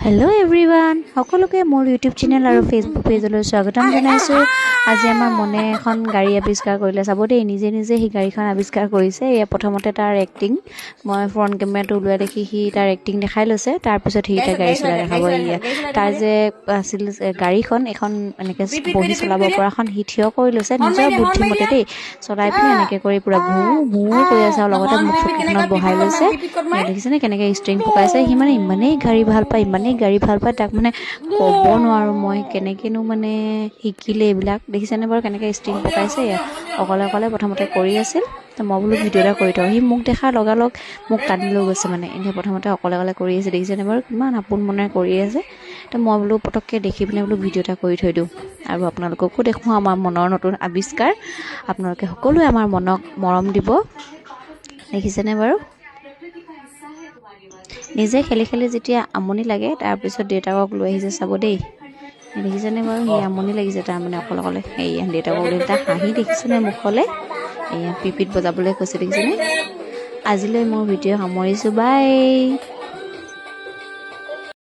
Hello everyone সকলোকে মোৰ YouTube channel আৰু ফেসবুক পেজলৈ স্বাগতম জনাইছো। আজি আমাৰ মনে এখন গাড়ী আৱিষ্কাৰ কৰিলে চাব দেই, নিজে নিজে সেই গাড়ীখন আৱিষ্কাৰ কৰিছে। এয়া প্ৰথমতে তাৰ এক্টিং মই ফ্ৰণ্ট কেমেৰাটো ওলোৱা দেখি সি তাৰ এক্টিং দেখাই লৈছে, তাৰপিছত সি তাৰ গাড়ী চলাই দেখাব। এয়া তাৰ যে আছিল গাড়ীখন এখন এনেকৈ বহি চলাব পৰাখন সি থিয় কৰি লৈছে নিজৰ বুদ্ধিমতে দেই, চলাই পিনে এনেকৈ কৰি পুৰা ভূ ভূ কৰি আছে আৰু লগতে মোক চকীখনত বহাই লৈছে। দেখিছেনে কেনেকৈ ষ্ট্ৰিং পকাইছে। সি মানে ইমানেই গাড়ী ভাল পায়, ইমানেই গাড়ী ভাল পায়, তাক মানে ক'ব নোৱাৰোঁ মই কেনেকৈনো মানে শিকিলে এইবিলাক। দেখিছেনে বাৰু কেনেকৈ ষ্ট্ৰিং পকাইছে। অকলে অকলে প্ৰথমতে কৰি আছিল, তো মই বোলো ভিডিঅ' এটা কৰি থওঁ। সি মোক দেখাৰ লগালগ মোক টানি লৈ গৈছে মানে। এনেই প্ৰথমতে অকলে অকলে কৰি আছে, দেখিছেনে বাৰু কিমান আপোন মনেৰে কৰি আছে। তো মই বোলো পটককৈ দেখি পিনে বোলো ভিডিঅ' এটা কৰি থৈ দিওঁ আৰু আপোনালোককো দেখুৱাওঁ আমাৰ মনৰ নতুন আৱিষ্কাৰ। আপোনালোকে সকলোৱে আমাৰ মনক মৰম দিব। দেখিছেনে বাৰু নিজে খেলি খেলি যেতিয়া আমনি লাগে তাৰপিছত দেউতাকক লৈ আহিছে চাব দেই। দেখিছেনে বাৰু সি আমনি লাগিছে তাৰমানে অকলে অকলে। এয়া দেউতাকক লৈ তাৰ হাঁহি দেখিছেনে মুখলৈ। এয়া পিপিত বজাবলৈ কৈছে দেখিছেনে। আজিলৈ মোৰ ভিডিঅ' সামৰিছোঁ, বাই।